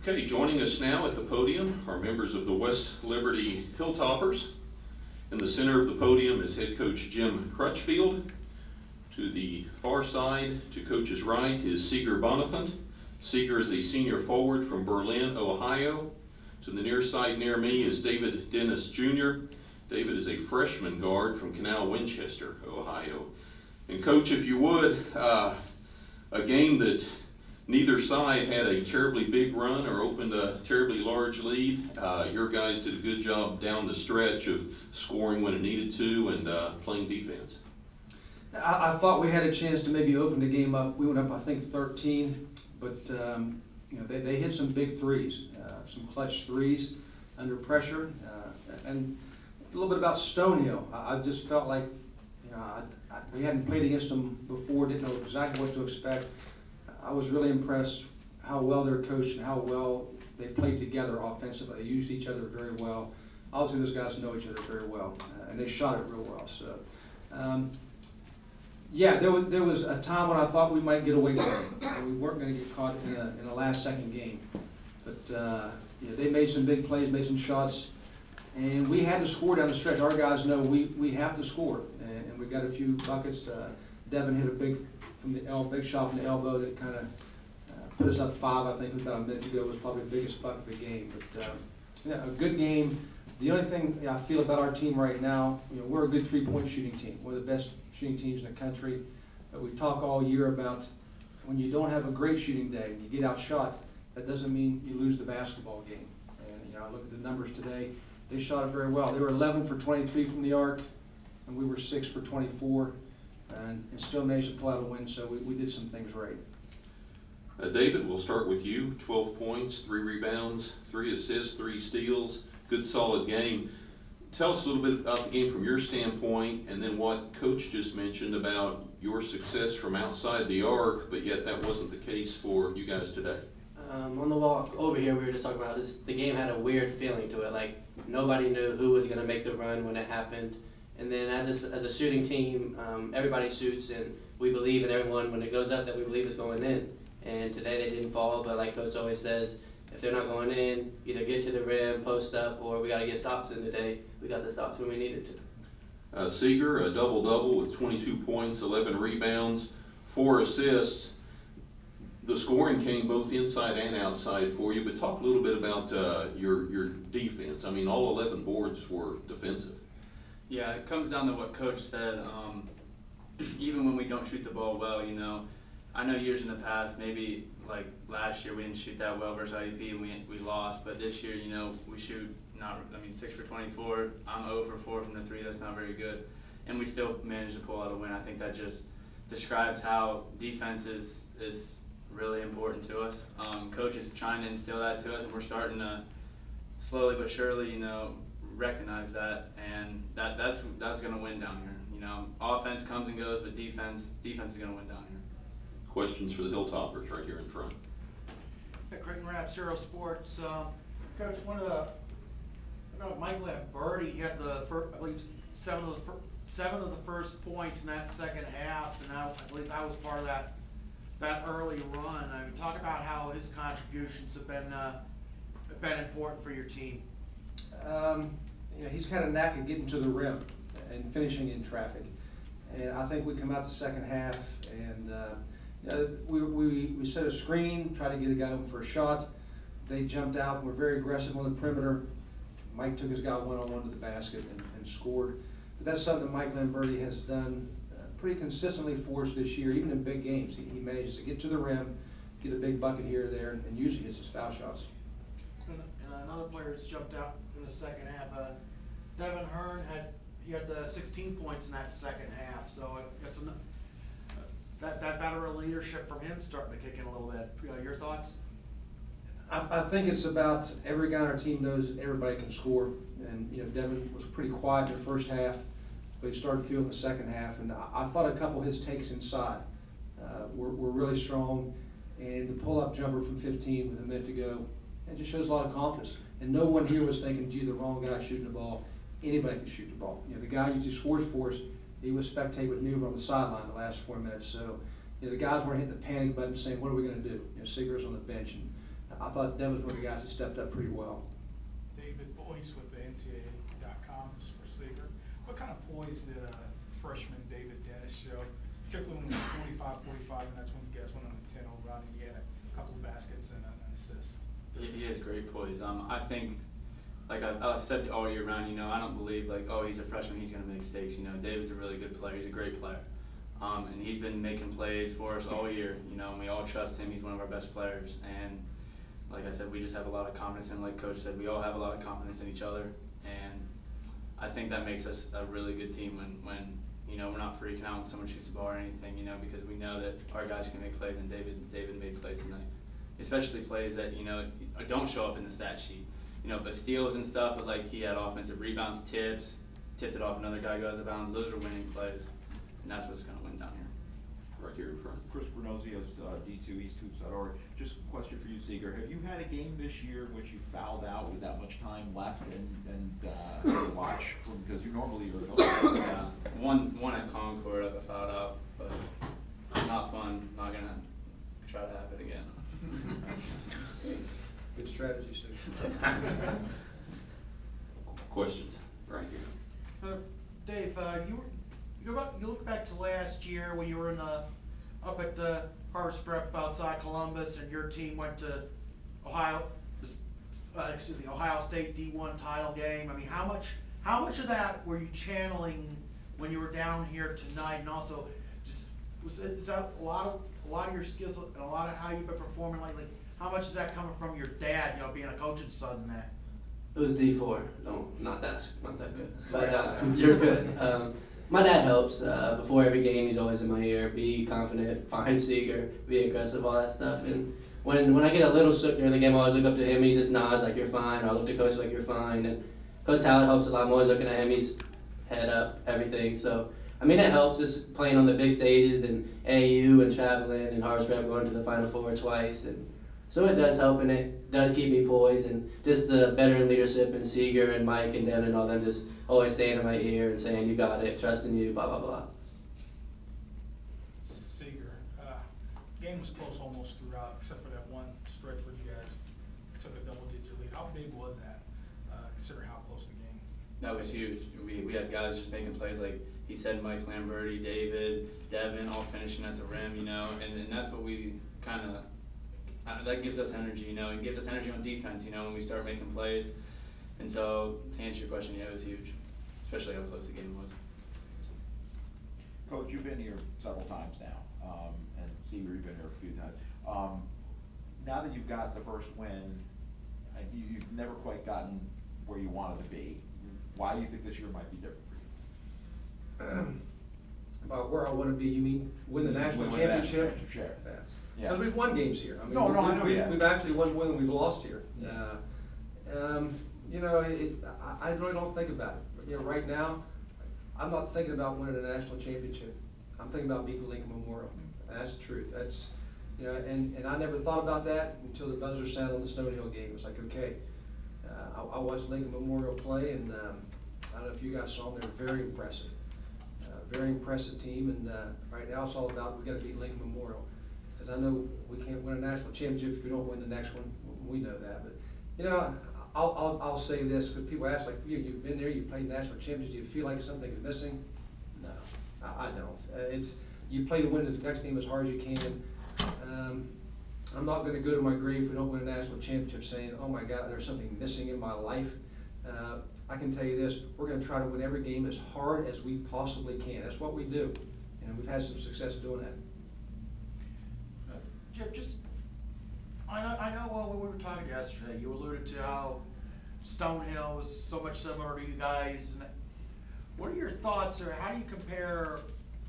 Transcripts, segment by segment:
Okay, joining us now at the podium are members of the West Liberty Hilltoppers. In the center of the podium is head coach Jim Crutchfield. To the far side, to coach's right, is Seeger Bonifant. Seeger is a senior forward from Berlin, Ohio. To the near side near me is David Dennis Jr. David is a freshman guard from Canal Winchester, Ohio. And coach, if you would, a game that neither side had a terribly big run or opened a terribly large lead. Your guys did a good job down the stretch of scoring when it needed to and playing defense. I thought we had a chance to maybe open the game up. We went up, I think, 13, but you know, they hit some big threes, some clutch threes under pressure, and a little bit about Stonehill. I just felt like, you know, we hadn't played against them before, didn't know exactly what to expect. I was really impressed how well they're coached and how well they played together offensively. They used each other very well. Obviously, those guys know each other very well, and they shot it real well. So, yeah, there was a time when I thought we might get away from it, and we weren't going to get caught in a last-second game. But you know, they made some big plays, made some shots, and we had to score down the stretch. Our guys know we have to score, and we got a few buckets. Devin hit a big shot from the elbow that kind of put us up 5. I think about a minute ago was probably the biggest bucket of the game. But yeah, a good game. The only thing I feel about our team right now, you know, we're a good three-point shooting team. We're the best shooting teams in the country. But we talk all year about when you don't have a great shooting day, and you get outshot, that doesn't mean you lose the basketball game. And you know, I look at the numbers today. They shot it very well. They were 11 for 23 from the arc, and we were 6 for 24. And still managed to pull out a win, so we did some things right. David, we'll start with you. 12 points, 3 rebounds, 3 assists, 3 steals. Good, solid game. Tell us a little bit about the game from your standpoint, and then what Coach just mentioned about your success from outside the arc, but yet that wasn't the case for you guys today. On the walk over here, we were just talking about this. The game had a weird feeling to it. Like nobody knew who was going to make the run when it happened. And then as a shooting team, everybody shoots, and we believe in everyone when it goes up that we believe is going in. And today they didn't fall, but like Coach always says, if they're not going in, either get to the rim, post up, or we got to get stops in today. We got the stops when we needed to. Seeger, a double-double with 22 points, 11 rebounds, 4 assists. The scoring came both inside and outside for you, but talk a little bit about your defense. I mean, all 11 boards were defensive. Yeah, it comes down to what Coach said. Even when we don't shoot the ball well, you know, I know years in the past, maybe like last year we didn't shoot that well versus IUP and we lost, but this year, you know, we shoot 6 for 24. I'm 0 for 4 from the 3. That's not very good, and we still managed to pull out a win. I think that just describes how defense is really important to us. Coach is trying to instill that to us, and we're starting to slowly but surely, you know, recognize that, and that's going to win down here. You know, offense comes and goes, but defense is going to win down here. Questions for the Hilltoppers right here in front. Creighton Raps, Zero Sports. Coach, Michael had Birdie. He had the first, I believe, 7 of the first points in that second half, and I believe that was part of that early run. I mean, talk about how his contributions have been important for your team. You know, he's got a knack of getting to the rim and finishing in traffic. And I think we come out the second half and you know, we set a screen, try to get a guy open for a shot. They jumped out and were very aggressive on the perimeter. Mike took his guy one-on-one to the basket and scored. But that's something that Mike Lamberti has done pretty consistently for us this year, even in big games. He manages to get to the rim, get a big bucket here or there, and usually hits his foul shots. And another player that's jumped out in the second half, Devin Hearn had 16 points in that second half. So I guess that veteran leadership from him starting to kick in a little bit. Your thoughts? I think it's about every guy on our team knows that everybody can score. And you know, Devin was pretty quiet in the first half, but he started feeling the second half. And I thought a couple of his takes inside were really strong. And the pull-up jumper from 15 with a minute to go, it just shows a lot of confidence. And no one here was thinking, gee, the wrong guy shooting the ball. Anybody can shoot the ball. You know, the guy who usually scores for us, he was spectating with me over on the sideline the last 4 minutes. So, you know, the guys weren't hitting the panic button saying, what are we going to do? You know, Seeger's on the bench. And I thought Devin was one of the guys that stepped up pretty well. David Boyce with the NCAA.com for Seeger. What kind of poise did freshman David Dennis show, particularly when he was 45, and that's when you guys went on a 10-0 run and he had a couple of baskets and an assist? He has great poise. I think, like I've said all year round, you know, I don't believe like, oh, he's a freshman, he's going to make mistakes. You know, David's a really good player. He's a great player. And he's been making plays for us all year, you know, and we all trust him. He's one of our best players. And like I said, we just have a lot of confidence in him. Like Coach said, we all have a lot of confidence in each other. And I think that makes us a really good team when you know, we're not freaking out when someone shoots a ball or anything, you know, because we know that our guys can make plays, and David made plays tonight. Especially plays that, you know, don't show up in the stat sheet. You know, but steals and stuff, but like he had offensive rebounds, tipped it off, another guy goes out of bounds. Those are winning plays, and that's what's going to win down here. Right here in front. Chris Bernozios, D2 EastHoops.org. Just a question for you, Seeger. Have you had a game this year in which you fouled out with that much time left and watch? Because you normally are. Yeah, one at Concord, I fouled out, but not fun. Not going to try to have it again. Good strategy, Steve. Questions? Right here. Dave, you look back to last year when you were up at Harvest Prep outside Columbus, and your team went to Ohio State D1 title game. I mean, how much of that were you channeling when you were down here tonight? And also, is that a lot of your skills and a lot of how you've been performing lately? How much is that coming from your dad? You know, being a coaching son and that. It was D4. No, not that good. But you're good. My dad helps. Before every game, he's always in my ear. Be confident, find Seeger, be aggressive, all that stuff. And when I get a little shook during the game, I always look up to him. He just nods like you're fine. Or I look to Coach like you're fine. And Coach Howard helps a lot more. Looking at him, he's head up, everything. So I mean, it helps just playing on the big stages and AU and traveling and Harvest Prep going to the Final Four twice. And so it does help, and it does keep me poised, and just the veteran leadership and Seeger and Mike and Devin and all them just always staying in my ear and saying, you got it, trusting you, blah, blah, blah. Seeger, game was close almost throughout, except for that one stretch where you guys took a double-digit lead. How big was that, considering how close the game? That was huge. We had guys just making plays like he said, Mike Lamberti, David, Devin, all finishing at the rim, you know, and that's what we kind of, that gives us energy, you know, and gives us energy on defense, you know, when we start making plays. And so, to answer your question, yeah, it was huge, especially how close the game was. Coach, you've been here several times now, and Seeger, you've been here a few times. Now that you've got the first win, you've never quite gotten where you wanted to be. Why do you think this year might be different for you? About where I want to be, you mean win the national Win the national championship? championship, sure. Yeah. Yeah. Because we've won games here. I mean, No, I know that. we've actually won more than we've lost here. You know, I really don't think about it. You know, right now, I'm not thinking about winning a national championship. I'm thinking about beating Lincoln Memorial. And that's the truth. That's, you know, and I never thought about that until the buzzer sounded on the Stonehill game. It was like, okay, I watched Lincoln Memorial play, and I don't know if you guys saw them. They were very impressive. Very impressive team, and right now it's all about we got to beat Lincoln Memorial. Because I know we can't win a national championship if we don't win the next one. We know that. But, you know, I'll say this, because people ask, like, you've been there, you've played national championships, do you feel like something is missing? No, I don't. You play to win the next team as hard as you can. I'm not going to go to my grave if we don't win a national championship saying, oh my God, there's something missing in my life. I can tell you this, we're going to try to win every game as hard as we possibly can. That's what we do. And we've had some success doing that. I know when we were talking yesterday, you alluded to how Stonehill was so much similar to you guys. And what are your thoughts, or how do you compare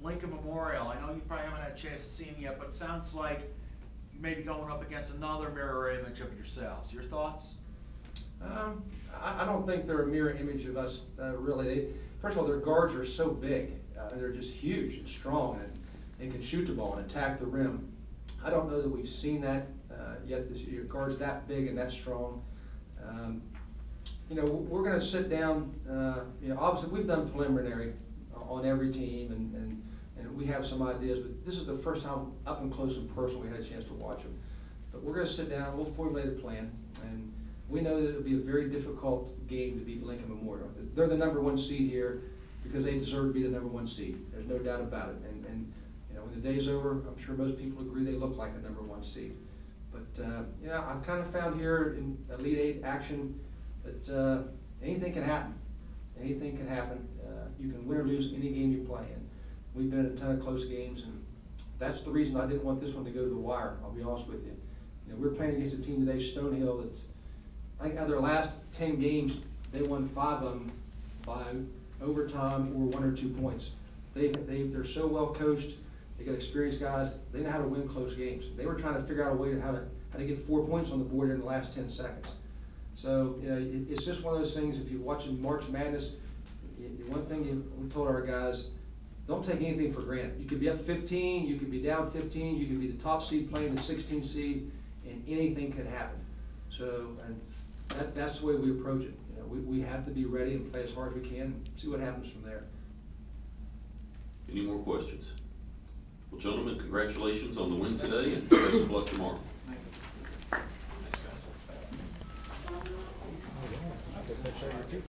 Lincoln Memorial? I know you probably haven't had a chance to see them yet, but it sounds like you may be going up against another mirror image of yourselves. Your thoughts? I don't think they're a mirror image of us, really. First of all, their guards are so big. They're just huge and strong, and can shoot the ball and attack the rim. I don't know that we've seen that yet this year. Guards that big and that strong. You know, we're going to sit down. You know, obviously we've done preliminary on every team, and we have some ideas. But this is the first time up and close and personal we had a chance to watch them. But we're gonna sit down, we'll formulate a plan, and we know that it'll be a very difficult game to beat Lincoln Memorial. They're the #1 seed here because they deserve to be the #1 seed. There's no doubt about it. And you know, when the day's over, I'm sure most people agree they look like a #1 seed. But you know, I've kind of found here in Elite 8 action that anything can happen. Anything can happen. You can win or lose any game you play in. We've been in a ton of close games, and that's the reason I didn't want this one to go to the wire, I'll be honest with you. You know, we're playing against a team today, Stonehill, that I think out of their last 10 games, they won 5 of them by overtime or 1 or 2 points. They're so well coached. They got experienced guys. They know how to win close games. They were trying to figure out a way to how to get 4 points on the board in the last 10 seconds. So you know, it's just one of those things. If you're watching March Madness, one thing we told our guys: don't take anything for granted. You could be up 15, you could be down 15, you could be the top seed playing the 16th seed, and anything could happen. So, and that's the way we approach it. You know, we have to be ready and play as hard as we can and see what happens from there. Any more questions? Well, gentlemen, congratulations on the win today, and best of luck tomorrow.